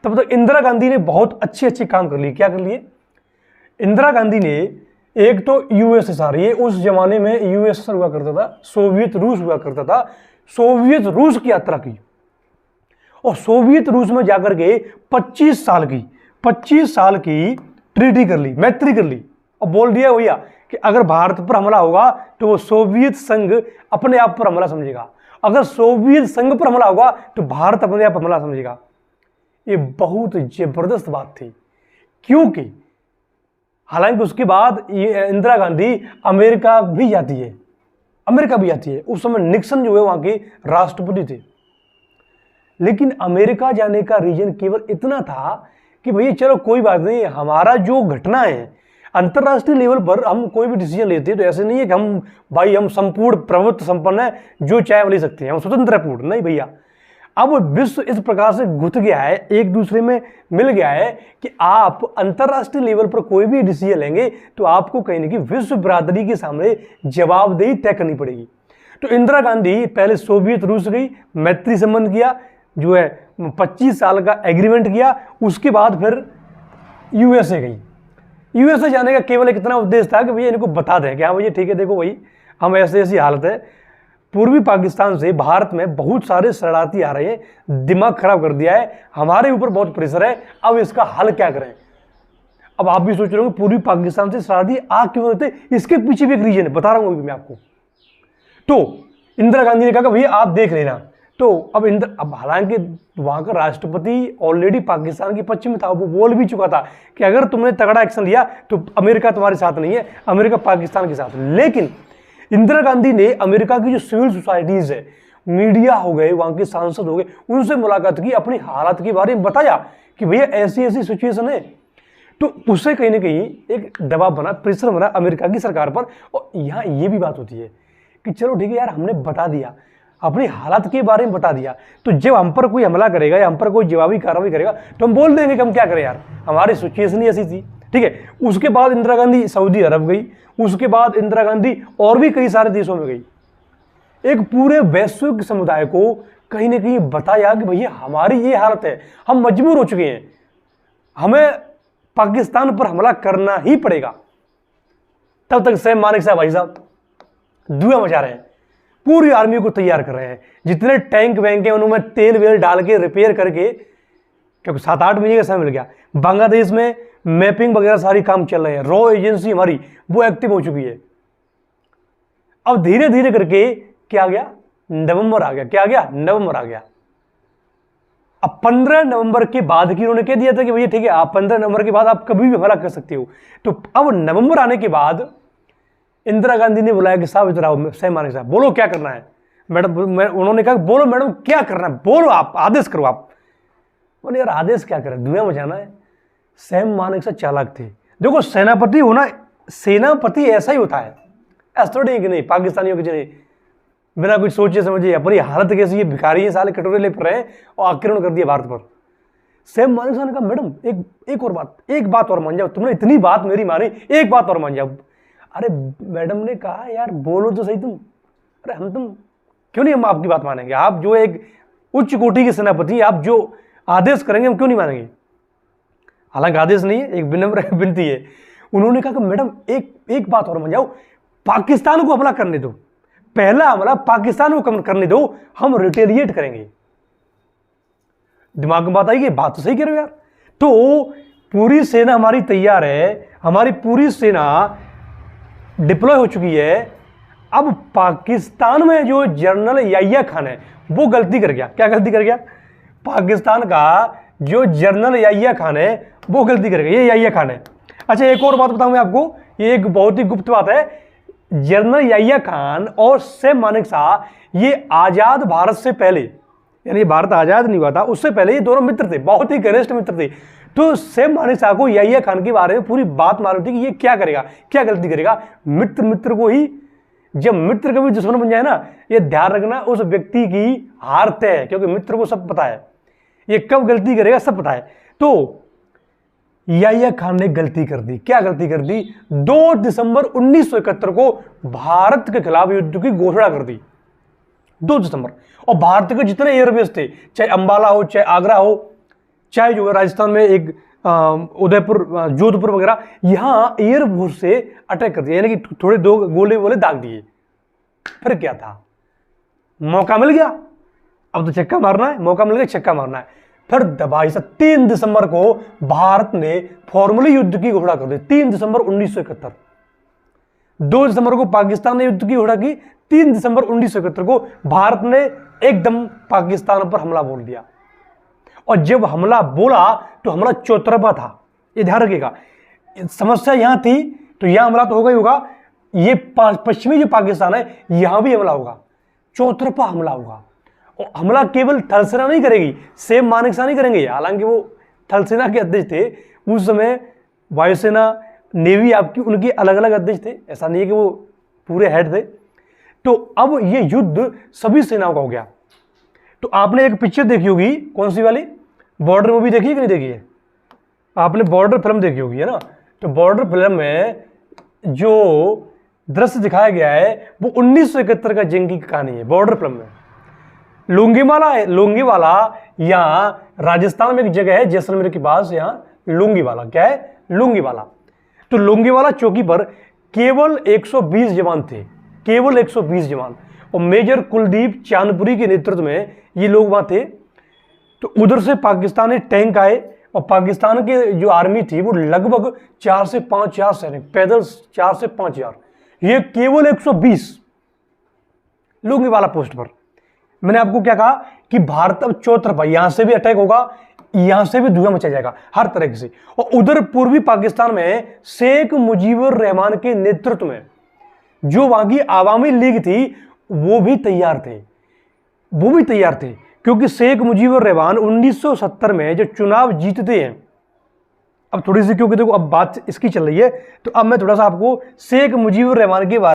तब तक इंदिरा गांधी ने बहुत अच्छे अच्छे काम कर लिए। क्या कर लिए? इंदिरा गांधी ने एक तो यूएसएसआर, ये उस जमाने में यूएसएसआर हुआ करता था, सोवियत रूस हुआ करता था, सोवियत रूस की यात्रा की और सोवियत रूस में जाकर के 25 साल की ट्रीटी कर ली, मैत्री कर ली और बोल दिया भैया कि अगर भारत पर हमला होगा तो वो सोवियत संघ अपने आप पर हमला समझेगा, अगर सोवियत संघ पर हमला होगा तो भारत अपने आप हमला समझेगा। ये बहुत जबरदस्त बात थी, क्योंकि हालांकि उसके बाद ये इंदिरा गांधी अमेरिका भी जाती है, उस समय निक्सन जो है वहां के राष्ट्रपति थे। लेकिन अमेरिका जाने का रीजन केवल इतना था कि भैया चलो कोई बात नहीं, हमारा जो घटना है अंतर्राष्ट्रीय लेवल पर हम कोई भी डिसीजन लेते हैं तो ऐसे नहीं है कि हम संपूर्ण प्रभुत्व संपन्न है, जो चाहे वो ले सकते हैं, हम स्वतंत्र है पूर्ण, नहीं भैया। अब विश्व इस प्रकार से घुट गया है, एक दूसरे में मिल गया है कि आप अंतर्राष्ट्रीय लेवल पर कोई भी डिसीजन लेंगे तो आपको कहीं ना कहीं विश्व बिरादरी के सामने जवाबदेही तय करनी पड़ेगी। तो इंदिरा गांधी पहले सोवियत रूस गई, मैत्री संबंध किया, जो है 25 साल का एग्रीमेंट किया, उसके बाद फिर यूएसए गई। यूएसए जाने का केवल एक इतना उद्देश्य था कि भैया इनको बता दें कि हाँ भैया ठीक है, देखो भाई हम ऐसी हालत है, पूर्वी पाकिस्तान से भारत में बहुत सारे शरणार्थी आ रहे हैं, दिमाग खराब कर दिया है, हमारे ऊपर बहुत प्रेशर है, अब इसका हल क्या करें। अब आप भी सोच रहे होंगे पूर्वी पाकिस्तान से शरणार्थी आ क्यों रहते, इसके पीछे भी एक रीजन है, बता रहा हूं अभी मैं आपको। तो इंदिरा गांधी ने कहा भैया आप देख लेना। तो अब हालांकि वहां का राष्ट्रपति ऑलरेडी पाकिस्तान के पक्ष में था, वो बोल भी चुका था कि अगर तुमने तगड़ा एक्शन लिया तो अमेरिका तुम्हारे साथ नहीं है, अमेरिका पाकिस्तान के साथ। लेकिन इंदिरा गांधी ने अमेरिका की जो सिविल सोसाइटीज है, मीडिया हो गए, वहां के सांसद हो गए, उनसे मुलाकात की, अपनी हालत के बारे में बताया कि भैया ऐसी ऐसी सिचुएशन है। तो उससे कहीं ना कहीं एक दबाव बना, प्रेशर बना अमेरिका की सरकार पर। और यहाँ ये भी बात होती है कि चलो ठीक है यार, हमने बता दिया, अपनी हालत के बारे में बता दिया, तो जब हम पर कोई हमला करेगा या हम पर कोई जवाबी कार्रवाई करेगा तो हम बोल देंगे कि हम क्या करें यार, हमारी सिचुएशन ही ऐसी थी। ठीक है, उसके बाद इंदिरा गांधी सऊदी अरब गई, उसके बाद इंदिरा गांधी और भी कई सारे देशों में गई, एक पूरे वैश्विक समुदाय को कहीं ना कहीं बताया कि भैया हमारी ये हालत है, हम मजबूर हो चुके हैं, हमें पाकिस्तान पर हमला करना ही पड़ेगा। तब तक सैम मानेक साहब भाई साहब धुआं मचा रहे हैं, पूरी आर्मी को तैयार कर रहे हैं, जितने टैंक वैंक हैं उनमें तेल वेल डाल के रिपेयर करके, क्योंकि 7-8 महीने का समय मिल गया। बांग्लादेश में मैपिंग वगैरह सारी काम चल रहे हैं, रॉ एजेंसी हमारी वो एक्टिव हो चुकी है। अब धीरे धीरे करके क्या आ गया, नवंबर आ गया। क्या आ गया, नवंबर आ गया। अब 15 नवंबर के बाद की उन्होंने कह दिया था कि भैया ठीक है, आप 15 नवंबर के बाद आप कभी भी हमला कर सकते हो। तो अब नवंबर आने के बाद इंदिरा गांधी ने बुलाया कि साहब इधर आओ, सैम मानेक साहब बोलो क्या करना है। मैडम उन्होंने कहा बोलो मैडम क्या करना है, बोलो आप आदेश करो। आप बोले यार आदेश क्या करें, धुआं मचाना है। सैम मानेक साहब चालाक थे। देखो सेनापति होना, सेनापति ऐसा ही होता है, ऐसा थोड़ी कि नहीं पाकिस्तानियों के नहीं बिना कुछ सोचे समझे अपनी हालत कैसी है, भिखारी है साले, कटोरे ले रहे हैं और आक्रमण कर दिया भारत पर। सैम मानेक साहब ने कहा मैडम एक बात और मान जाओ, तुमने इतनी बात मेरी मानी, एक बात और मान जाओ। अरे मैडम ने कहा यार बोलो तो सही तुम, अरे तुम क्यों नहीं, हम आपकी बात मानेंगे, आप जो एक उच्च कोटि के सेनापति, आप जो आदेश करेंगे हम क्यों नहीं मानेंगे। हालांकि आदेश नहीं है, एक विनम्र विनती है। उन्होंने कहा कि मैडम एक बात और मान जाओ, पाकिस्तान को हमला करने दो, पहला हमला पाकिस्तान को करने दो, हम रिटेलिएट करेंगे। दिमाग में बात आई कि बात तो सही कह रहे हो यार। तो पूरी सेना हमारी तैयार है, हमारी पूरी सेना डिप्लॉय हो चुकी है। अब पाकिस्तान में जो जनरल याह्या खान है वो गलती कर गया। क्या गलती कर गया, पाकिस्तान का जो जनरल याह्या खान है वो गलती कर गया, ये याह्या खान है। अच्छा एक और बात बताऊं मैं आपको, ये एक बहुत ही गुप्त बात है। जनरल याह्या खान और सैम मानेक शाह ये आजाद भारत से पहले, यानी भारत आजाद नहीं हुआ था उससे पहले, ये दोनों मित्र थे, बहुत ही घनिष्ठ मित्र थे। तो सैम मानेक शाह को याह्या खान के बारे में पूरी बात मालूम थी कि ये क्या करेगा, क्या गलती करेगा। मित्र को ही, जब मित्र कभी दुश्मन बन जाए ना, ये ध्यान रखना उस व्यक्ति की हार तय है, क्योंकि मित्र को सब पता है ये कब गलती करेगा, सब पता है। तो याह्या खान ने गलती कर दी। क्या गलती कर दी, 2 दिसंबर 1971 को भारत के खिलाफ युद्ध की घोषणा कर दी, 2 दिसंबर। और भारत के जितने एयरबेस थे, चाहे अंबाला हो, चाहे आगरा हो, चाहे जो है राजस्थान में एक उदयपुर, जोधपुर वगैरह, यहाँ एयरफोर्स से अटैक कर दिया, यानी कि थोड़े 2 गोले वोले दाग दिए। फिर क्या था, मौका मिल गया, अब तो छक्का मारना है, मौका मिल गया, छक्का मारना है। फिर दबाई से 3 दिसंबर को भारत ने फॉर्मली युद्ध की घोषणा कर दी। 3 दिसंबर 1971। 2 दिसंबर को पाकिस्तान ने युद्ध की घोषणा की। 3 दिसंबर 1971 को भारत ने एकदम पाकिस्तान पर हमला बोल दिया। और जब हमला बोला तो हमला चौतरफा था, ये ध्यान रखिएगा। समस्या यहां थी तो यहां हमला तो होगा ही होगा, ये पश्चिमी जो पाकिस्तान है यहां भी हमला होगा, चौतरफा हमला होगा। और हमला केवल थल सेना नहीं करेगी, सेम मानेकशॉ नहीं करेंगे। हालांकि वो थल सेना के अध्यक्ष थे उस समय, वायुसेना, नेवी आपकी, उनके अलग अलग अध्यक्ष थे, ऐसा नहीं है कि वो पूरे हेड थे। तो अब ये युद्ध सभी सेनाओं का हो गया। तो आपने एक पिक्चर देखी होगी, कौन सी वाली, बॉर्डर मूवी देखी है कि नहीं देखी है? आपने बॉर्डर फिल्म देखी होगी, है ना। तो बॉर्डर फिल्म में जो दृश्य दिखाया गया है वो 1971 का जंग की कहानी है। बॉर्डर फिल्म में लोंगीवाला यहाँ राजस्थान में एक जगह है जैसलमेर के पास, यहाँ लोंगीवाला, क्या है, लोंगीवाला। तो लोंगीवाला चौकी पर केवल 120 जवान थे, केवल 120 जवान, और मेजर कुलदीप चांदपुरी के नेतृत्व में ये लोग वहां थे। तो उधर से पाकिस्तानी टैंक आए और पाकिस्तान के जो आर्मी थी वो लगभग 4 से 5 हजार सैनिक, पैदल 4 से 5 हजार, ये केवल 120 लोंगीवाला पोस्ट पर। मैंने आपको क्या कहा कि भारत अब चौतरफा, यहां से भी अटैक होगा, यहां से भी धुआं मचा जाएगा हर तरह से। और उधर पूर्वी पाकिस्तान में शेख मुजीबुर रहमान के नेतृत्व में जो वहां की आवामी लीग थी वो भी तैयार थे, क्योंकि शेख मुजीबुर रहमान 1970 में जो चुनाव जीतते हैं, अब थोड़ी सी, क्योंकि देखो अब बात इसकी चल रही है तो अब मैं थोड़ा सा आपको शेख मुजीबुर रहमान के बारे